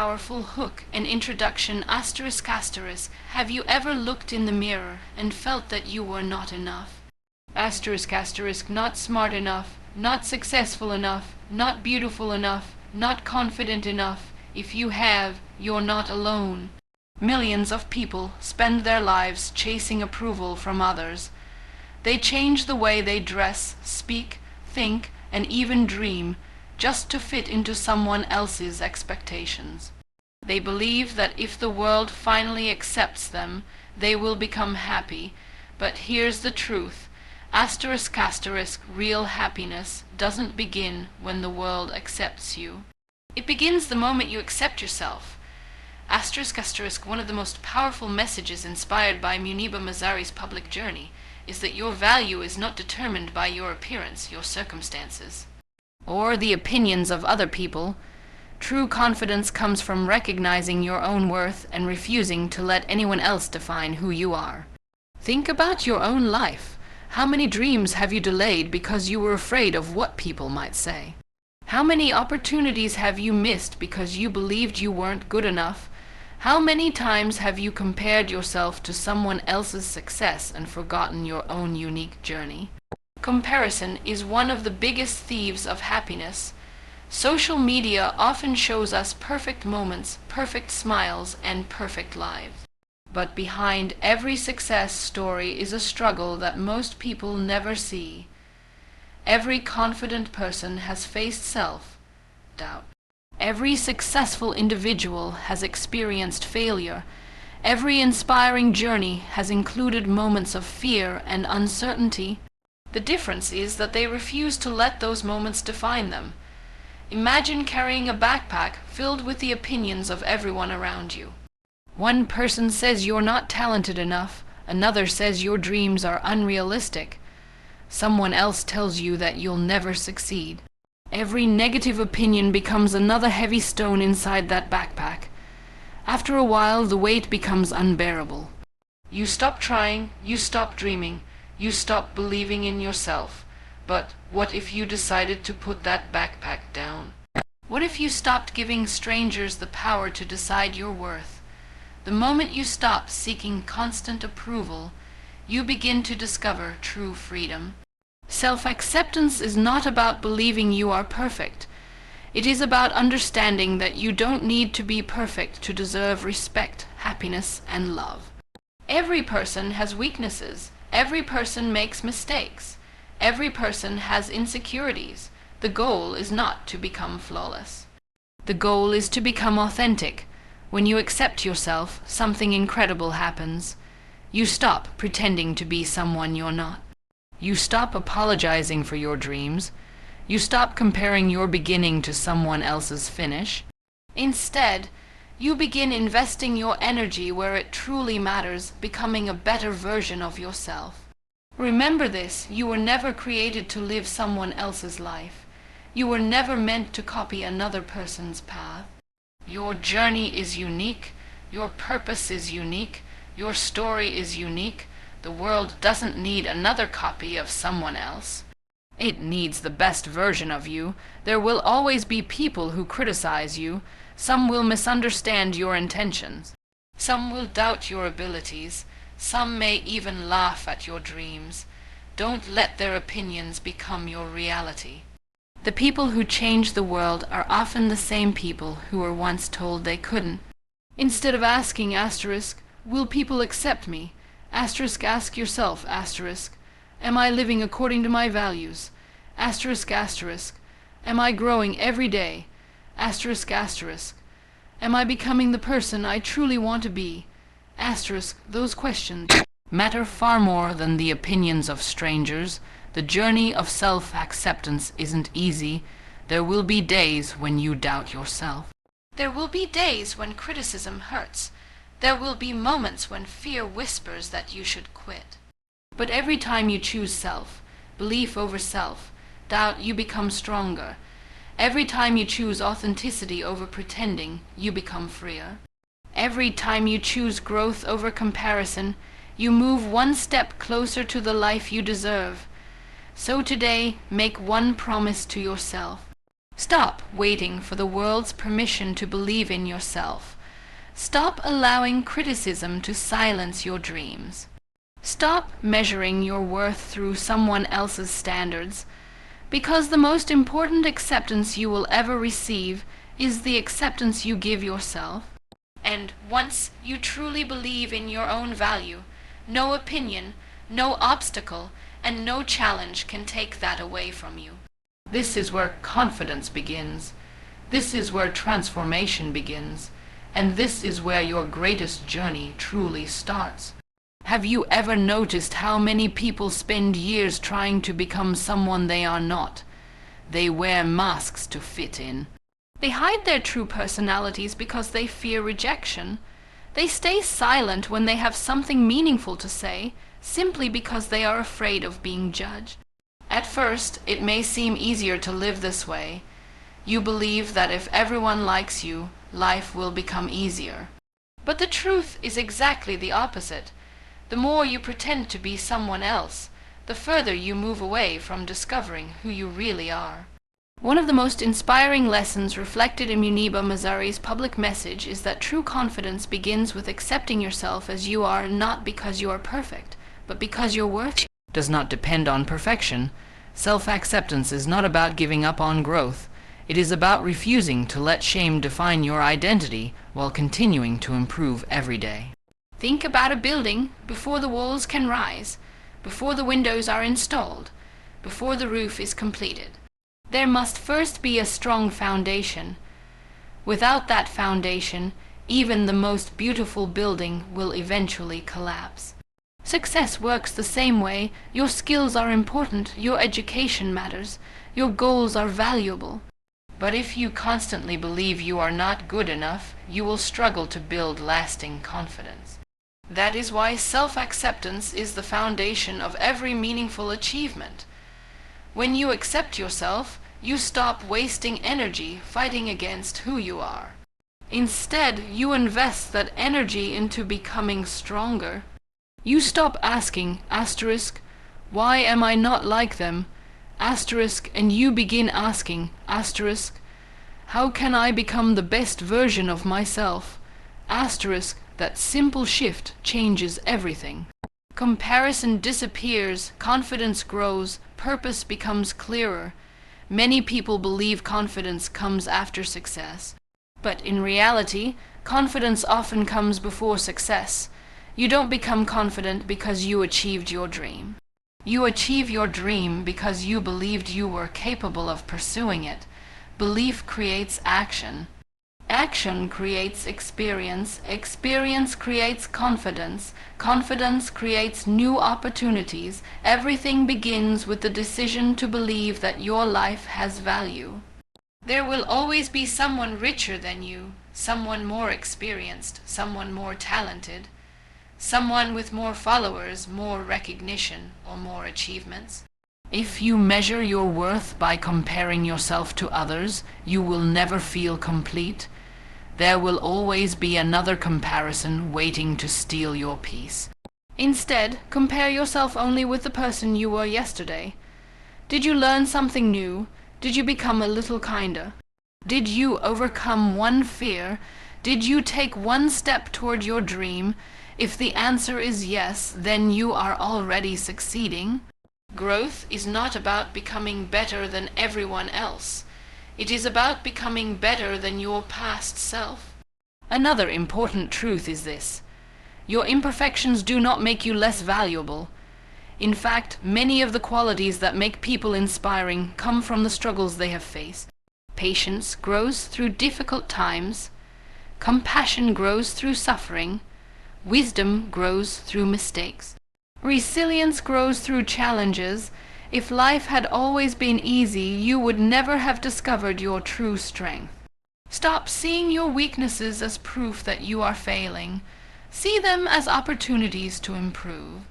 powerful hook and introduction asterisk asterisk. Have you ever looked in the mirror and felt that you were not enough? Asterisk asterisk, not smart enough, not successful enough, not beautiful enough, not confident enough. If you have, you're not alone. Millions of people spend their lives chasing approval from others. They change the way they dress, speak, think, and even dream, just to fit into someone else's expectations. They believe that if the world finally accepts them, they will become happy. But here's the truth. Asterisk asterisk, real happiness doesn't begin when the world accepts you. It begins the moment you accept yourself. Asterisk asterisk, one of the most powerful messages inspired by Muniba Mazari's public journey is that your value is not determined by your appearance, your circumstances, or the opinions of other people. True confidence comes from recognizing your own worth and refusing to let anyone else define who you are. Think about your own life. How many dreams have you delayed because you were afraid of what people might say? How many opportunities have you missed because you believed you weren't good enough? How many times have you compared yourself to someone else's success and forgotten your own unique journey? Comparison is one of the biggest thieves of happiness. Social media often shows us perfect moments, perfect smiles, and perfect lives. But behind every success story is a struggle that most people never see. Every confident person has faced self-doubt. Every successful individual has experienced failure. Every inspiring journey has included moments of fear and uncertainty. The difference is that they refuse to let those moments define them. Imagine carrying a backpack filled with the opinions of everyone around you. One person says you're not talented enough. Another says your dreams are unrealistic. Someone else tells you that you'll never succeed. Every negative opinion becomes another heavy stone inside that backpack. After a while, the weight becomes unbearable. You stop trying, you stop dreaming, you stop believing in yourself. But what if you decided to put that backpack down? What if you stopped giving strangers the power to decide your worth? The moment you stop seeking constant approval, you begin to discover true freedom. Self-acceptance is not about believing you are perfect. It is about understanding that you don't need to be perfect to deserve respect, happiness, and love. Every person has weaknesses. Every person makes mistakes. Every person has insecurities. The goal is not to become flawless. The goal is to become authentic. When you accept yourself, something incredible happens. You stop pretending to be someone you're not. You stop apologizing for your dreams. You stop comparing your beginning to someone else's finish. Instead, you begin investing your energy where it truly matters, becoming a better version of yourself. Remember this, you were never created to live someone else's life. You were never meant to copy another person's path. Your journey is unique. Your purpose is unique. Your story is unique. The world doesn't need another copy of someone else. It needs the best version of you. There will always be people who criticize you. Some will misunderstand your intentions. Some will doubt your abilities. Some may even laugh at your dreams. Don't let their opinions become your reality. The people who change the world are often the same people who were once told they couldn't. Instead of asking asterisk, will people accept me? Asterisk, ask yourself, asterisk, am I living according to my values? Asterisk, asterisk, am I growing every day? Asterisk, asterisk, am I becoming the person I truly want to be? Asterisk, those questions matter far more than the opinions of strangers. The journey of self-acceptance isn't easy. There will be days when you doubt yourself. There will be days when criticism hurts. There will be moments when fear whispers that you should quit. But every time you choose self, belief over self-doubt, you become stronger. Every time you choose authenticity over pretending, you become freer. Every time you choose growth over comparison, you move one step closer to the life you deserve. So today, make one promise to yourself. Stop waiting for the world's permission to believe in yourself. Stop allowing criticism to silence your dreams. Stop measuring your worth through someone else's standards, because the most important acceptance you will ever receive is the acceptance you give yourself. And once you truly believe in your own value, no opinion, no obstacle, and no challenge can take that away from you. This is where confidence begins. This is where transformation begins. And this is where your greatest journey truly starts. Have you ever noticed how many people spend years trying to become someone they are not? They wear masks to fit in. They hide their true personalities because they fear rejection. They stay silent when they have something meaningful to say, simply because they are afraid of being judged. At first, it may seem easier to live this way. You believe that if everyone likes you, life will become easier. But the truth is exactly the opposite. The more you pretend to be someone else, the further you move away from discovering who you really are. One of the most inspiring lessons reflected in Muniba Mazari's public message is that true confidence begins with accepting yourself as you are, not because you are perfect, but because your worth does not depend on perfection. Self-acceptance is not about giving up on growth. It is about refusing to let shame define your identity while continuing to improve every day. Think about a building before the walls can rise, before the windows are installed, before the roof is completed. There must first be a strong foundation. Without that foundation, even the most beautiful building will eventually collapse. Success works the same way. Your skills are important, your education matters, your goals are valuable. But if you constantly believe you are not good enough, you will struggle to build lasting confidence. That is why self-acceptance is the foundation of every meaningful achievement. When you accept yourself, you stop wasting energy fighting against who you are. Instead, you invest that energy into becoming stronger. You stop asking, why am I not like them? And you begin asking, how can I become the best version of myself? That simple shift changes everything. Comparison disappears, confidence grows, purpose becomes clearer. Many people believe confidence comes after success. But in reality, confidence often comes before success. You don't become confident because you achieved your dream. You achieve your dream because you believed you were capable of pursuing it. Belief creates action. Action creates experience. Experience creates confidence. Confidence creates new opportunities. Everything begins with the decision to believe that your life has value. There will always be someone richer than you, someone more experienced, someone more talented, someone with more followers, more recognition, or more achievements. If you measure your worth by comparing yourself to others, you will never feel complete. There will always be another comparison waiting to steal your peace. Instead, compare yourself only with the person you were yesterday. Did you learn something new? Did you become a little kinder? Did you overcome one fear? Did you take one step toward your dream? If the answer is yes, then you are already succeeding. Growth is not about becoming better than everyone else. It is about becoming better than your past self. Another important truth is this: your imperfections do not make you less valuable. In fact, many of the qualities that make people inspiring come from the struggles they have faced. Patience grows through difficult times. Compassion grows through suffering. Wisdom grows through mistakes. Resilience grows through challenges. If life had always been easy, you would never have discovered your true strength. Stop seeing your weaknesses as proof that you are failing. See them as opportunities to improve.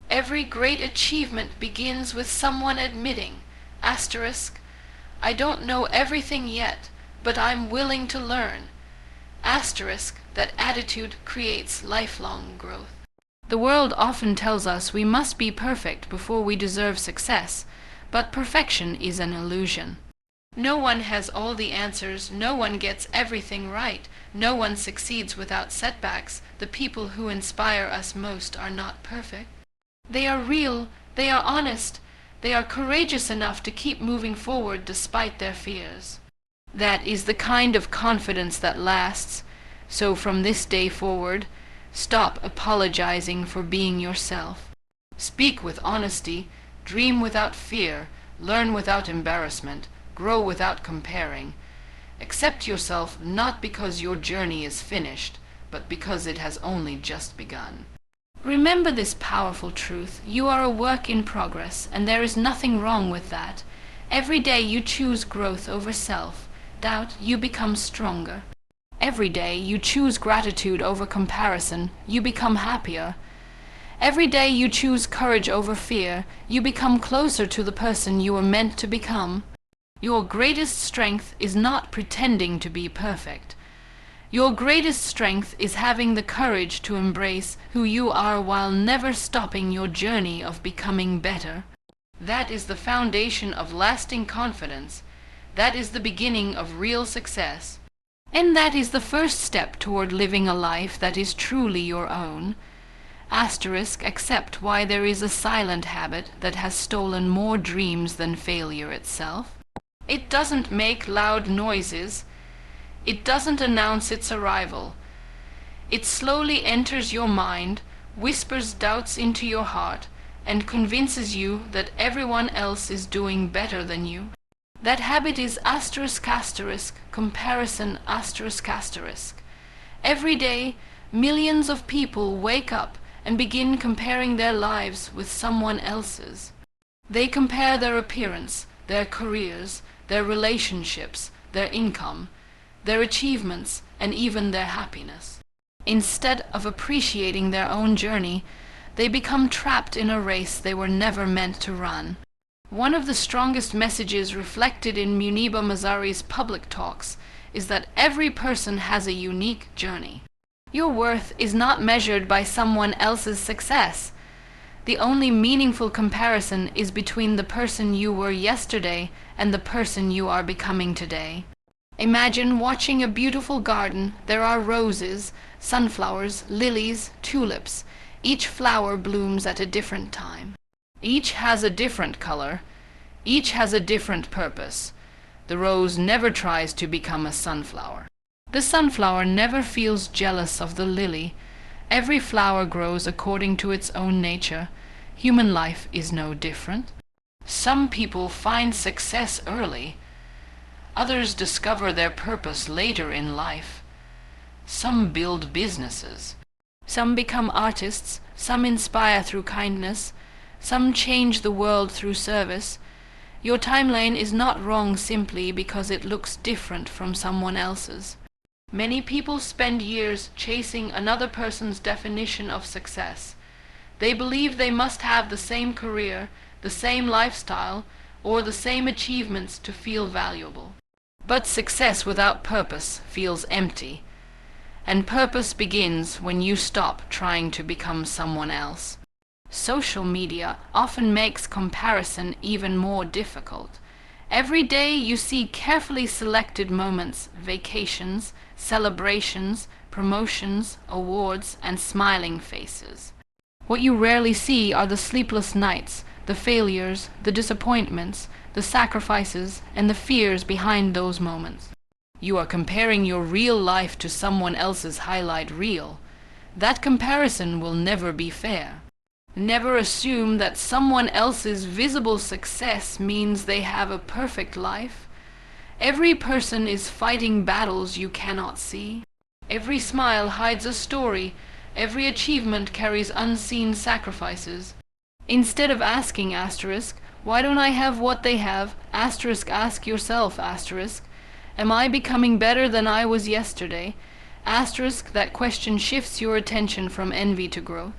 Every great achievement begins with someone admitting, I don't know everything yet, but I'm willing to learn. That attitude creates lifelong growth. The world often tells us we must be perfect before we deserve success, but perfection is an illusion. No one has all the answers, no one gets everything right, no one succeeds without setbacks. The people who inspire us most are not perfect. They are real, they are honest, they are courageous enough to keep moving forward despite their fears. That is the kind of confidence that lasts. So from this day forward, stop apologizing for being yourself. Speak with honesty, dream without fear, learn without embarrassment, grow without comparing. Accept yourself not because your journey is finished, but because it has only just begun. Remember this powerful truth. You are a work in progress, and there is nothing wrong with that. Every day you choose growth over self-doubt, you become stronger. Every day you choose gratitude over comparison, you become happier. Every day you choose courage over fear, you become closer to the person you were meant to become. Your greatest strength is not pretending to be perfect. Your greatest strength is having the courage to embrace who you are while never stopping your journey of becoming better. That is the foundation of lasting confidence. That is the beginning of real success. And that is the first step toward living a life that is truly your own. Accept why there is a silent habit that has stolen more dreams than failure itself. It doesn't make loud noises. It doesn't announce its arrival. It slowly enters your mind, whispers doubts into your heart, and convinces you that everyone else is doing better than you. That habit is comparison ***. Every day, millions of people wake up and begin comparing their lives with someone else's. They compare their appearance, their careers, their relationships, their income, their achievements, and even their happiness. Instead of appreciating their own journey, they become trapped in a race they were never meant to run. One of the strongest messages reflected in Muniba Mazari's public talks is that every person has a unique journey. Your worth is not measured by someone else's success. The only meaningful comparison is between the person you were yesterday and the person you are becoming today. Imagine watching a beautiful garden. There are roses, sunflowers, lilies, tulips. Each flower blooms at a different time. Each has a different color. Each has a different purpose. The rose never tries to become a sunflower. The sunflower never feels jealous of the lily. Every flower grows according to its own nature. Human life is no different. Some people find success early. Others discover their purpose later in life. Some build businesses. Some become artists. Some inspire through kindness. Some change the world through service. Your timeline is not wrong simply because it looks different from someone else's. Many people spend years chasing another person's definition of success. They believe they must have the same career, the same lifestyle, or the same achievements to feel valuable. But success without purpose feels empty, and purpose begins when you stop trying to become someone else. Social media often makes comparison even more difficult. Every day you see carefully selected moments, vacations, celebrations, promotions, awards, and smiling faces. What you rarely see are the sleepless nights, the failures, the disappointments, the sacrifices, and the fears behind those moments. You are comparing your real life to someone else's highlight reel. That comparison will never be fair. Never assume that someone else's visible success means they have a perfect life. Every person is fighting battles you cannot see. Every smile hides a story. Every achievement carries unseen sacrifices. Instead of asking why don't I have what they have, ask yourself, am I becoming better than I was yesterday? That question shifts your attention from envy to growth.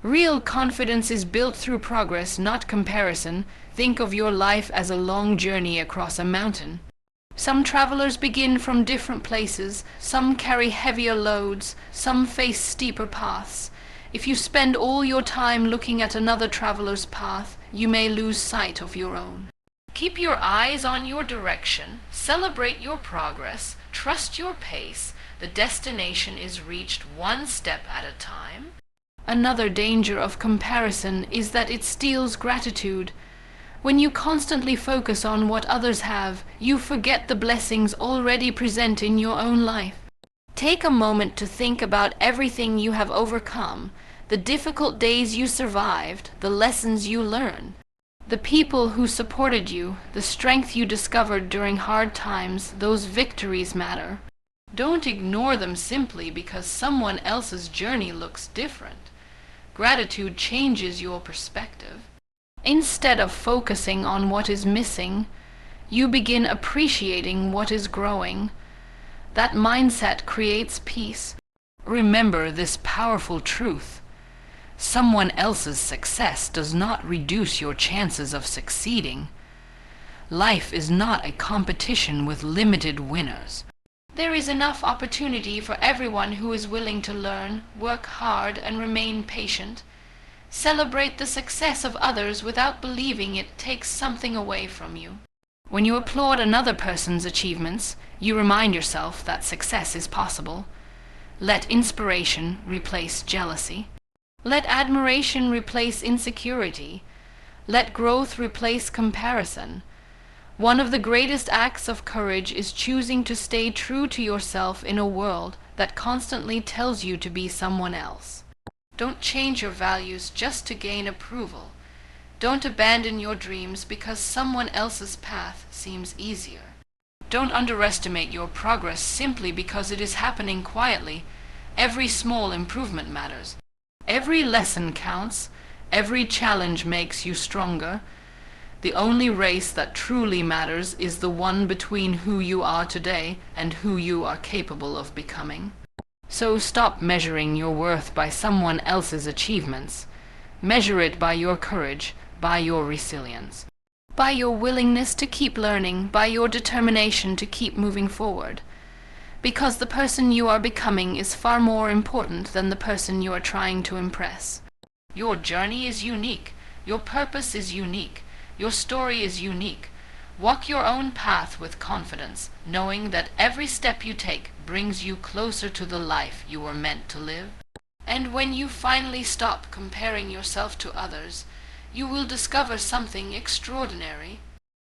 Real confidence is built through progress, not comparison. Think of your life as a long journey across a mountain. Some travelers begin from different places, some carry heavier loads, some face steeper paths. If you spend all your time looking at another traveler's path, you may lose sight of your own. Keep your eyes on your direction, celebrate your progress, trust your pace. The destination is reached one step at a time. Another danger of comparison is that it steals gratitude. When you constantly focus on what others have, you forget the blessings already present in your own life. Take a moment to think about everything you have overcome, the difficult days you survived, the lessons you learned, the people who supported you, the strength you discovered during hard times. Those victories matter. Don't ignore them simply because someone else's journey looks different. Gratitude changes your perspective. Instead of focusing on what is missing, you begin appreciating what is growing. That mindset creates peace. Remember this powerful truth. Someone else's success does not reduce your chances of succeeding. Life is not a competition with limited winners. There is enough opportunity for everyone who is willing to learn, work hard, and remain patient. Celebrate the success of others without believing it takes something away from you. When you applaud another person's achievements, you remind yourself that success is possible. Let inspiration replace jealousy. Let admiration replace insecurity. Let growth replace comparison. One of the greatest acts of courage is choosing to stay true to yourself in a world that constantly tells you to be someone else. Don't change your values just to gain approval. Don't abandon your dreams because someone else's path seems easier. Don't underestimate your progress simply because it is happening quietly. Every small improvement matters. Every lesson counts. Every challenge makes you stronger. The only race that truly matters is the one between who you are today and who you are capable of becoming. So stop measuring your worth by someone else's achievements. Measure it by your courage, by your resilience, by your willingness to keep learning, by your determination to keep moving forward. Because the person you are becoming is far more important than the person you are trying to impress. Your journey is unique. Your purpose is unique. Your story is unique. Walk your own path with confidence, knowing that every step you take brings you closer to the life you were meant to live. And when you finally stop comparing yourself to others, you will discover something extraordinary.